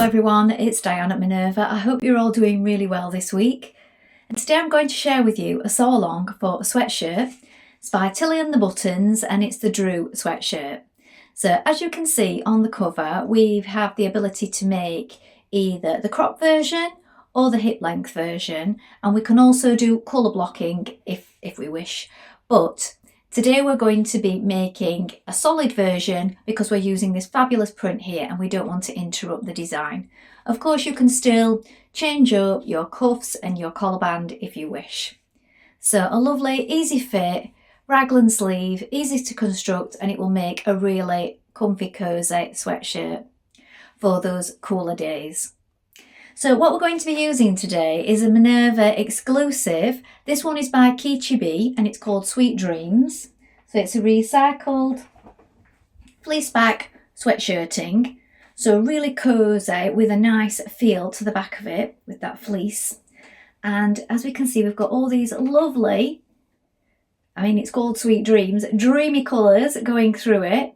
everyone, it's Dianne at Minerva. I hope you're all doing really well this week. And today I'm going to share with you a sew along for a sweatshirt. It's by Tilly and the Buttons and it's the Drew Sweatshirt. So as you can see on the cover, we have the ability to make either the crop version or the hip length version, and we can also do colour blocking if we wish. But today we're going to be making a solid version because we're using this fabulous print here and we don't want to interrupt the design. Of course, you can still change up your cuffs and your collar band if you wish. So a lovely, easy fit, raglan sleeve, easy to construct, and it will make a really comfy, cosy sweatshirt for those cooler days. So what we're going to be using today is a Minerva exclusive. This one is by Kichibi and it's called Sweet Dreams. So it's a recycled fleece back sweatshirting. So really cosy with a nice feel to the back of it with that fleece. And as we can see, we've got all these lovely, it's called Sweet Dreams, dreamy colours going through it.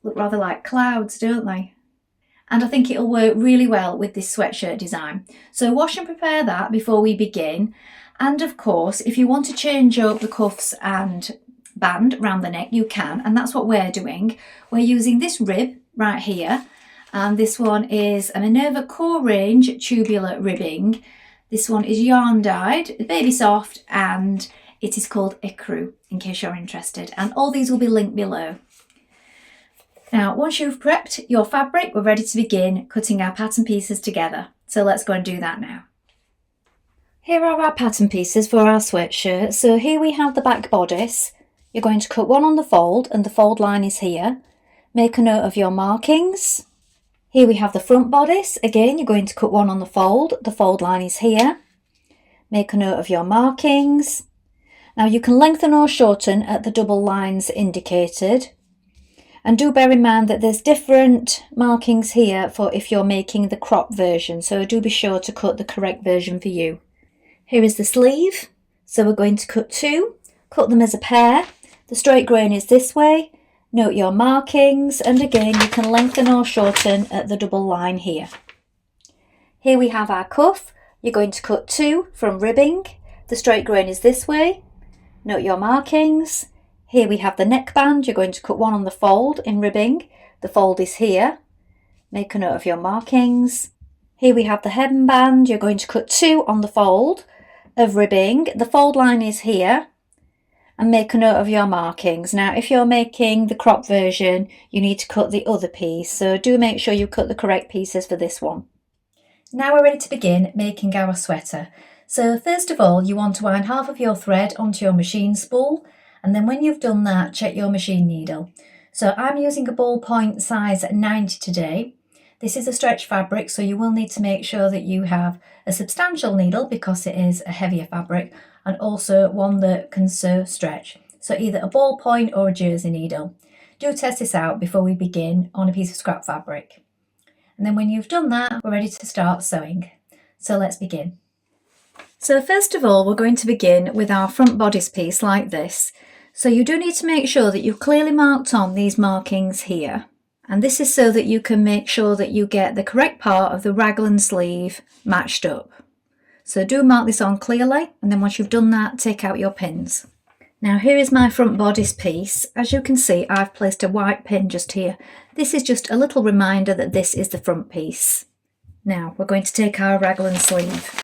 Look rather like clouds, don't they? And I think it'll work really well with this sweatshirt design. So wash and prepare that before we begin. And of course, if you want to change up the cuffs and band around the neck, you can. And that's what we're doing. We're using this rib right here. And this one is a Minerva Core Range tubular ribbing. This one is yarn dyed, baby soft, and it is called Ecru, in case you're interested. And all these will be linked below. Now, once you've prepped your fabric, we're ready to begin cutting our pattern pieces together. So let's go and do that now. Here are our pattern pieces for our sweatshirt. So here we have the back bodice. You're going to cut one on the fold and the fold line is here. Make a note of your markings. Here we have the front bodice. Again, you're going to cut one on the fold line is here. Make a note of your markings. Now you can lengthen or shorten at the double lines indicated. And do bear in mind that there's different markings here for if you're making the crop version. So do be sure to cut the correct version for you. Here is the sleeve. So we're going to cut two, cut them as a pair. The straight grain is this way. Note your markings. And again, you can lengthen or shorten at the double line here. Here we have our cuff. You're going to cut two from ribbing. The straight grain is this way. Note your markings. Here we have the neckband. You're going to cut one on the fold in ribbing. The fold is here. Make a note of your markings. Here we have the headband. You're going to cut two on the fold of ribbing. The fold line is here. And make a note of your markings. Now, if you're making the crop version, you need to cut the other piece. So do make sure you cut the correct pieces for this one. Now we're ready to begin making our sweater. So first of all, you want to wind half of your thread onto your machine spool. And then when you've done that, check your machine needle. So I'm using a ballpoint size 90 today. This is a stretch fabric, so you will need to make sure that you have a substantial needle because it is a heavier fabric, and also one that can serve stretch. So either a ballpoint or a jersey needle. Do test this out before we begin on a piece of scrap fabric. And then when you've done that, we're ready to start sewing. So let's begin. So first of all, we're going to begin with our front bodice piece like this. So you do need to make sure that you've clearly marked on these markings here. And this is so that you can make sure that you get the correct part of the raglan sleeve matched up. So do mark this on clearly, and then once you've done that, take out your pins. Now here is my front bodice piece. As you can see, I've placed a white pin just here. This is just a little reminder that this is the front piece. Now we're going to take our raglan sleeve.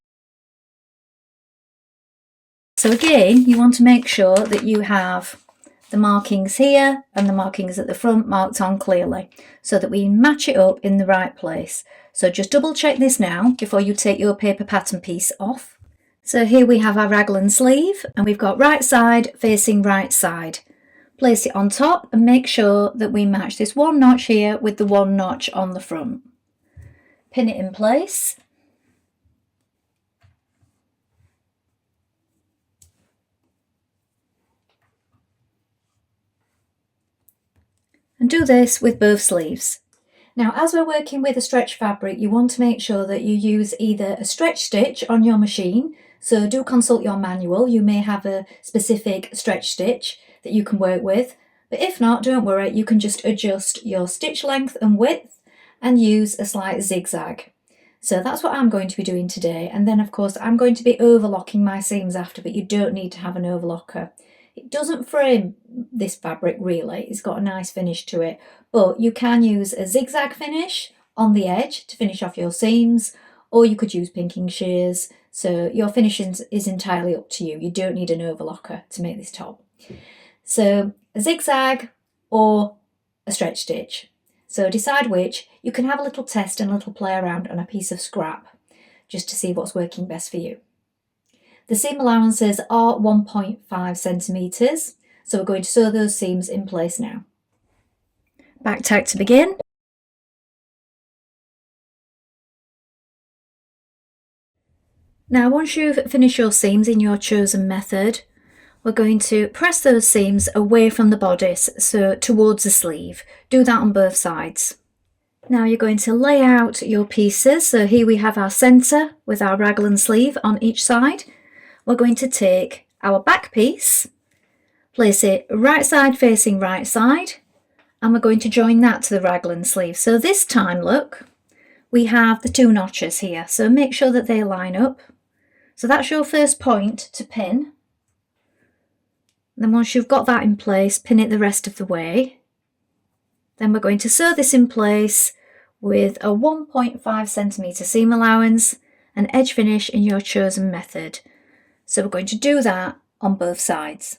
So again, you want to make sure that you have the markings here and the markings at the front marked on clearly so that we match it up in the right place. So just double check this now before you take your paper pattern piece off. So here we have our raglan sleeve and we've got right side facing right side. Place it on top and make sure that we match this one notch here with the one notch on the front. Pin it in place. And do this with both sleeves. Now, as we're working with a stretch fabric, you want to make sure that you use either a stretch stitch on your machine. So do consult your manual. You may have a specific stretch stitch that you can work with. But if not, don't worry, you can just adjust your stitch length and width and use a slight zigzag. So that's what I'm going to be doing today. And then of course I'm going to be overlocking my seams after, but you don't need to have an overlocker. It doesn't frame this fabric really, it's got a nice finish to it, but you can use a zigzag finish on the edge to finish off your seams, or you could use pinking shears. So your finishing is entirely up to you. You don't need an overlocker to make this top. So a zigzag or a stretch stitch. So decide which. You can have a little test and a little play around on a piece of scrap just to see what's working best for you. The seam allowances are 1.5 centimetres, so we're going to sew those seams in place now. Back tack to begin. Now once you've finished your seams in your chosen method, we're going to press those seams away from the bodice, so towards the sleeve. Do that on both sides. Now you're going to lay out your pieces. So here we have our centre with our raglan sleeve on each side. We're going to take our back piece, place it right side facing right side, and we're going to join that to the raglan sleeve. So this time, look, we have the two notches here, so make sure that they line up. So that's your first point to pin. Then once you've got that in place, pin it the rest of the way. Then we're going to sew this in place with a 1.5 centimetre seam allowance and edge finish in your chosen method. So we're going to do that on both sides.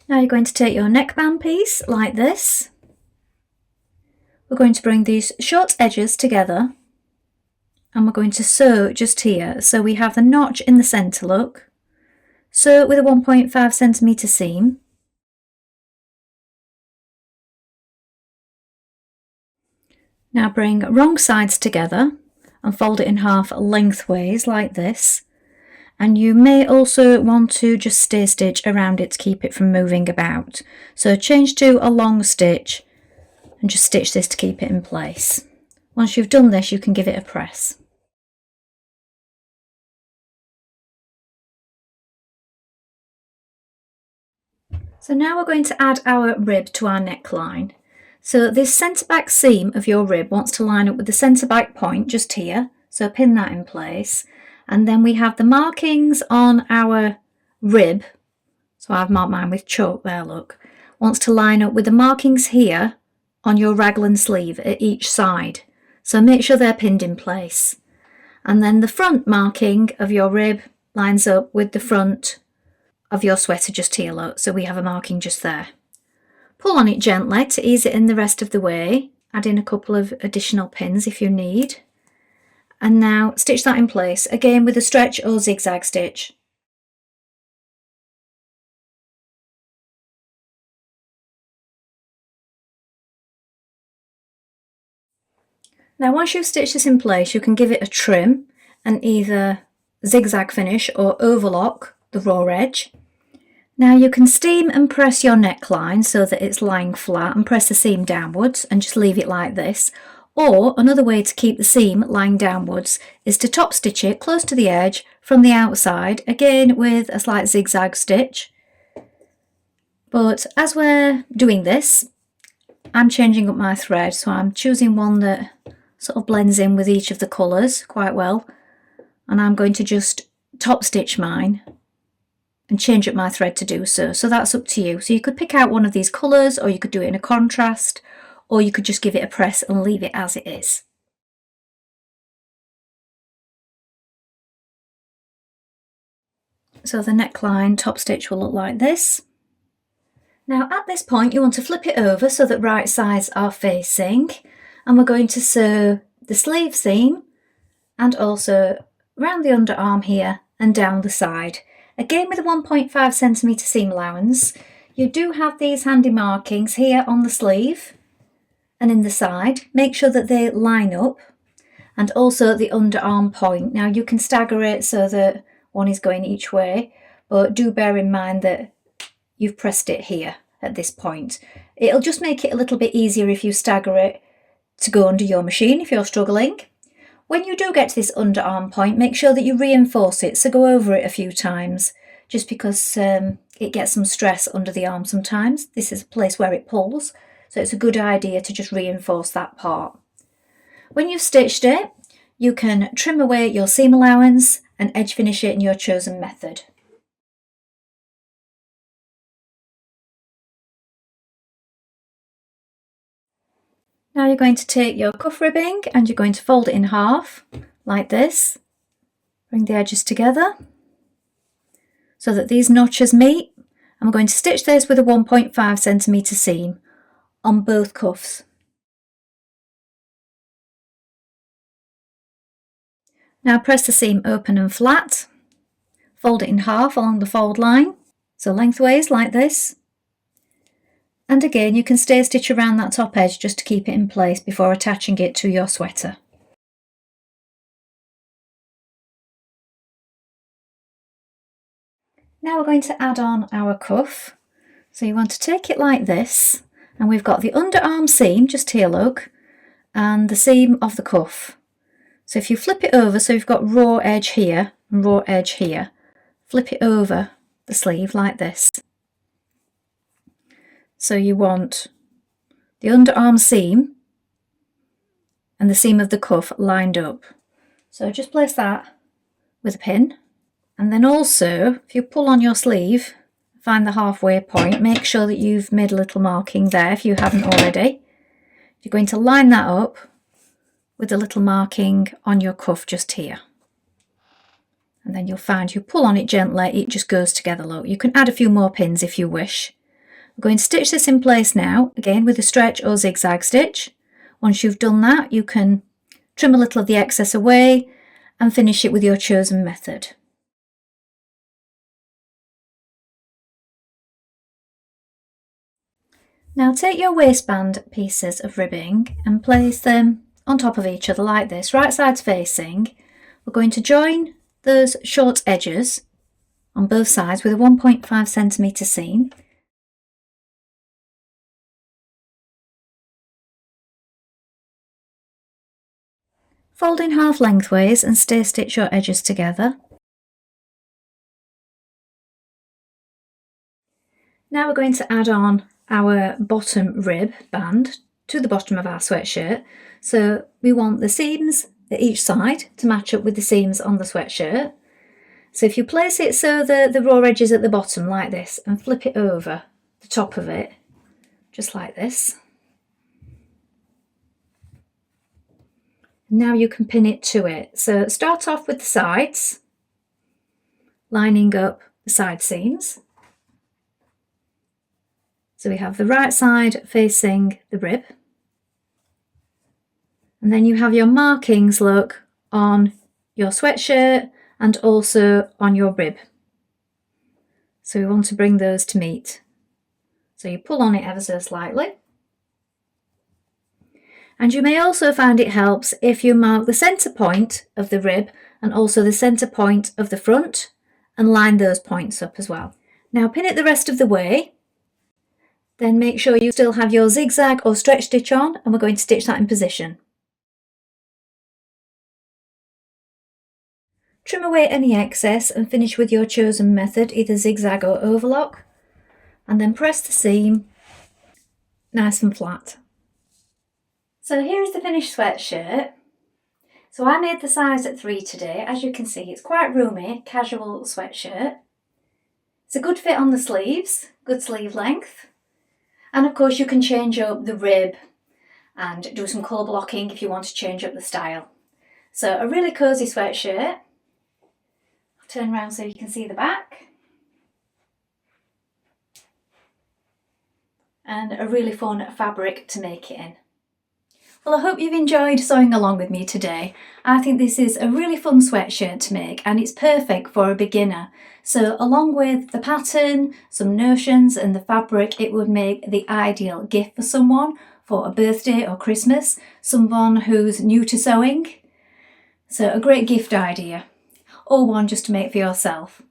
Now you're going to take your neckband piece like this. We're going to bring these short edges together and we're going to sew just here. So we have the notch in the centre, look. Sew with a 1.5 centimetre seam. Now bring wrong sides together and fold it in half lengthways like this. And you may also want to just stay stitch around it to keep it from moving about. So change to a long stitch and just stitch this to keep it in place. Once you've done this, you can give it a press. So now we're going to add our rib to our neckline. So this centre back seam of your rib wants to line up with the centre back point just here. So pin that in place. And then we have the markings on our rib. So I've marked mine with chalk there, look. Wants to line up with the markings here on your raglan sleeve at each side. So make sure they're pinned in place. And then the front marking of your rib lines up with the front of your sweater just here, look. So we have a marking just there. Pull on it gently to ease it in the rest of the way. Add in a couple of additional pins if you need. And now stitch that in place, again with a stretch or zigzag stitch. Now once you've stitched this in place, you can give it a trim and either zigzag finish or overlock the raw edge. Now you can steam and press your neckline so that it's lying flat and press the seam downwards and just leave it like this. Or another way to keep the seam lying downwards is to top stitch it close to the edge from the outside, again with a slight zigzag stitch. But as we're doing this, I'm changing up my thread, so I'm choosing one that sort of blends in with each of the colours quite well, and I'm going to just top stitch mine and change up my thread to do so. So that's up to you. So you could pick out one of these colours, or you could do it in a contrast, or you could just give it a press and leave it as it is. So the neckline top stitch will look like this. Now at this point you want to flip it over so that right sides are facing, and we're going to sew the sleeve seam and also round the underarm here and down the side. Again with a 1.5 centimetre seam allowance. You do have these handy markings here on the sleeve and in the side. Make sure that they line up, and also the underarm point. Now you can stagger it so that one is going each way, but do bear in mind that you've pressed it here at this point. It'll just make it a little bit easier if you stagger it to go under your machine if you're struggling. When you do get to this underarm point, make sure that you reinforce it, so go over it a few times just because it gets some stress under the arm sometimes. This is a place where it pulls, so it's a good idea to just reinforce that part. When you've stitched it, you can trim away your seam allowance and edge finish it in your chosen method. Now you're going to take your cuff ribbing and you're going to fold it in half like this. Bring the edges together so that these notches meet, and we're going to stitch this with a 1.5 centimetre seam on both cuffs. Now press the seam open and flat, fold it in half along the fold line, so lengthways like this. And again, you can stay stitch around that top edge just to keep it in place before attaching it to your sweater. Now we're going to add on our cuff. So you want to take it like this, and we've got the underarm seam, just here look, and the seam of the cuff. So if you flip it over, so you've got raw edge here and raw edge here, flip it over the sleeve like this. So you want the underarm seam and the seam of the cuff lined up. So just place that with a pin, and then also if you pull on your sleeve, find the halfway point, make sure that you've made a little marking there if you haven't already. You're going to line that up with a little marking on your cuff just here. And then you'll find you pull on it gently, it just goes together. Look, you can add a few more pins if you wish. We're going to stitch this in place now, again with a stretch or zigzag stitch. Once you've done that, you can trim a little of the excess away and finish it with your chosen method. Now take your waistband pieces of ribbing and place them on top of each other like this, right sides facing. We're going to join those short edges on both sides with a 1.5 centimetre seam. Fold in half lengthways and stay stitch your edges together. Now we're going to add on our bottom rib band to the bottom of our sweatshirt. So we want the seams at each side to match up with the seams on the sweatshirt. So if you place it so the raw edge is at the bottom like this and flip it over the top of it, just like this. Now you can pin it to it. So start off with the sides, lining up the side seams. So we have the right side facing the rib. And then you have your markings, look, on your sweatshirt and also on your rib. So we want to bring those to meet. So you pull on it ever so slightly. And you may also find it helps if you mark the centre point of the rib and also the centre point of the front and line those points up as well. Now pin it the rest of the way. Then make sure you still have your zigzag or stretch stitch on, and we're going to stitch that in position. Trim away any excess and finish with your chosen method, either zigzag or overlock, and then press the seam nice and flat. So here is the finished sweatshirt. So I made the size at 3 today. As you can see, it's quite roomy, casual sweatshirt. It's a good fit on the sleeves, good sleeve length. And of course you can change up the rib and do some colour blocking if you want to change up the style. So a really cosy sweatshirt. I'll turn around so you can see the back. And a really fun fabric to make it in. Well, I hope you've enjoyed sewing along with me today. I think this is a really fun sweatshirt to make and it's perfect for a beginner. So along with the pattern, some notions and the fabric, it would make the ideal gift for someone for a birthday or Christmas, someone who's new to sewing. So a great gift idea, or one just to make for yourself.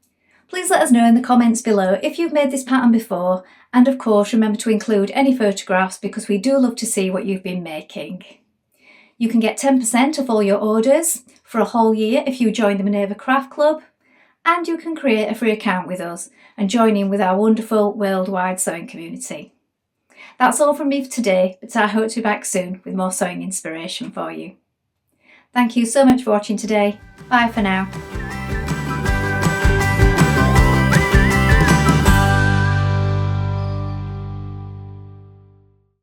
Please let us know in the comments below if you've made this pattern before, and of course remember to include any photographs because we do love to see what you've been making. You can get 10% off all your orders for a whole year if you join the Minerva Craft Club, and you can create a free account with us and join in with our wonderful worldwide sewing community. That's all from me for today, but I hope to be back soon with more sewing inspiration for you. Thank you so much for watching today. Bye for now.